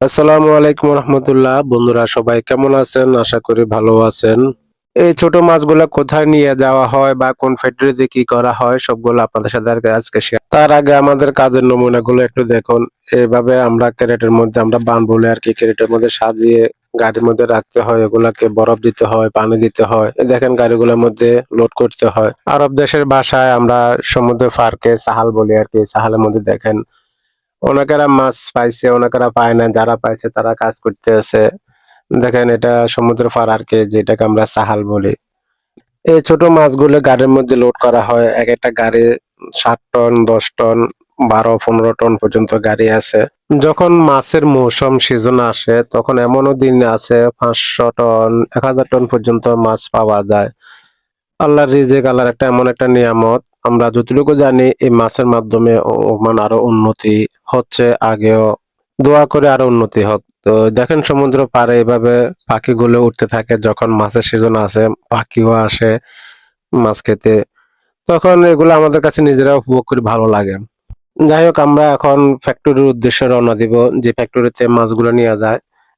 আসসালামু আলাইকুম রহমতুল্লাহ। বন্ধুরা সবাই কেমন আছেন? আশা করি ভালো আছেন। এই ছোট মাছগুলা কোথায় নিয়ে যাওয়া হয় বা কোন ফ্যাক্টরিতে কি করা হয় সবগুলো আপনাদের সাথে আজকে শেয়ার। তার আগে আমাদের কাজের নমুনাগুলো একটু দেখুন। এভাবে আমরা ক্যারেটের মধ্যে আমরা বানবলে আর কি ক্যারেটের মধ্যে সাজিয়ে গাড়ির মধ্যে রাখতে হয়, এগুলাকে বরফ দিতে হয়, পানি দিতে হয়। এই দেখেন গাড়িগুলোর মধ্যে লোড করতে হয়। আরব দেশের ভাষায় আমরা সমুদ্র পার্কে সাহাল বলি আর কি। সাহালের মধ্যে দেখেন অনেকেরা মাছ পাইছে, অনেকেরা পায় না। যারা পাইছে তারা কাজ করতে আছে। দেখেন এটা সমুদ্র পার আর কি, যেটাকে আমরা সাহাল বলি। এই ছোট মাছগুলো গাড়ির মধ্যে লোড করা হয়। এক একটা গাড়ি 7 টন, 10 টন, 12-15 টন পর্যন্ত গাড়ি আছে। যখন মাছের মৌসুম সিজন আসে তখন এমনও দিন আছে 500 টন, 1000 টন পর্যন্ত মাছ পাওয়া যায়। আল্লাহর রিজিক, আল্লাহর একটা এমন একটা নিয়ামত। আমরা যতটুকু জানি এই মাছের মাধ্যমে ওমান আরো উন্নতি হচ্ছে, আগেও দোয়া করে আরো উন্নতি হোক। তো দেখেন সমুদ্র পাড়ে এভাবে পাখিগুলো উঠতে থাকে। যখন মাছের সিজন আসে পাখিও আসে মাছ খেতে। তখন এগুলো আমাদের কাছে নিজেরা উপভোগ করি, ভালো লাগে। যাই হোক, আমরা এখন ফ্যাক্টরির উদ্দেশ্যে রওনা দিব। যে ফ্যাক্টরিতে মাছগুলো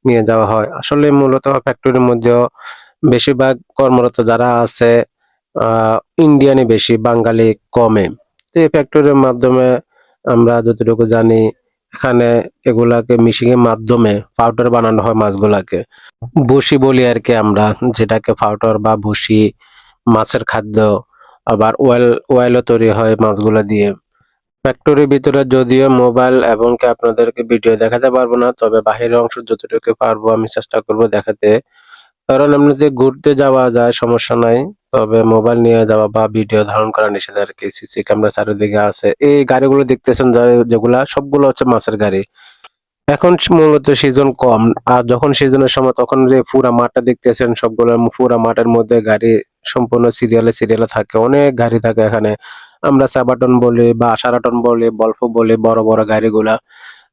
নিয়ে যাওয়া হয়। আসলে মূলত ফ্যাক্টরির মধ্যেও বেশিরভাগ কর্মরত যারা আছে আহ ইন্ডিয়ানই বেশি, বাঙালি কমে। তো এই ফ্যাক্টরির মাধ্যমে আমরা যতটুকু জানি এখানে এগুলাকে মিশিং এর মাধ্যমে পাউডার বানানো হয় মাছগুলাকে। বসি বলি আর কি আমরা, যেটাকে পাউডার বা বসি, মাছের খাদ্য। আবার ওয়েলও তৈরি হয় মাছগুলা দিয়ে। ফ্যাক্টরির ভিতরে যদিও মোবাইল এবং কি আপনাদেরকে ভিডিও দেখাতে পারবো না, তবে বাহিরের অংশ যতটুকু পারবো আমি চেষ্টা করব দেখাতে। কারণ এমনিতে ঘুরতে যাওয়া যায়, সমস্যা নাই। তবে মোবাইল নিয়ে যাওয়া বা ভিডিও ধারণ করা নিষেধ আর কি। সিসি ক্যামেরা চারিদিকে আছে। এই গাড়িগুলো দেখতেছেন যেগুলা সবগুলো হচ্ছে মাছের গাড়ি। এখন মূলত সিজন কম। আর যখন সিজনের সময় তখন যে পুরা মাঠটা দেখতেছেন সবগুলো পুরা মাঠের মধ্যে গাড়ি সম্পূর্ণ সিরিয়ালে থাকে। অনেক গাড়ি থাকে এখানে। আমরা সাবাটন বলি বা সারাটন বলি, ভলভো বলি, বড় বড় গাড়িগুলা।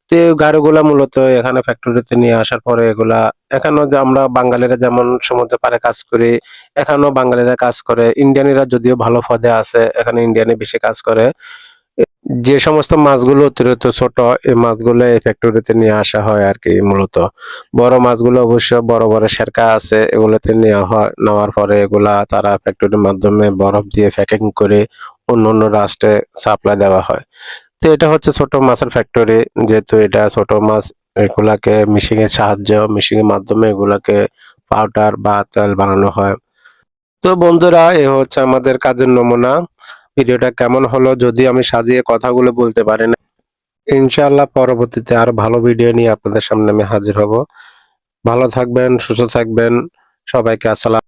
তো এই গাড়িগুলা মূলত এখানে ফ্যাক্টরিতে নিয়ে আসার পরে এগুলা এখানেও যে আমরা বাঙালিরা যেমন সমুদ্র পাড়ে কাজ করি, এখানেও বাঙালিরা কাজ করে। ইন্ডিয়ানিরা যদিও ভালো পদে আছে, এখানে ইন্ডিয়ানি বেশি কাজ করে। যে সমস্ত মাছগুলো অতিরিক্ত ছোট, এই মাছগুলো এই ফ্যাক্টরিতে নিয়ে আসা হয় আর কি মূলত। বড় মাছগুলো অবশ্য বড় বড় শেরকা আছে, এগুলোতে নেওয়া হয়। নেওয়ার পরে এগুলা তারা ফ্যাক্টরির মাধ্যমে বরফ দিয়ে প্যাকিং করে অন্য অন্য রাষ্ট্রে সাপ্লাই দেওয়া হয়। তো এটা হচ্ছে ছোট মাছের ফ্যাক্টরি। যেহেতু এটা ছোট মাছ, এগুলাকে মিশিং এর মাধ্যমে এগুলাকে পাউডার বা তেল বানানো হয়। তো বন্ধুরা, এ হচ্ছে আমাদের কাজের নমুনা। ভিডিওটা কেমন হলো যদি আমি সাজিয়ে কথাগুলো বলতে পারি না। ইনশাআল্লাহ পরবর্তীতে আরো ভালো ভিডিও নিয়ে আপনাদের সামনে আমি হাজির হব। ভালো থাকবেন, সুস্থ থাকবেন। সবাইকে আসসালাম।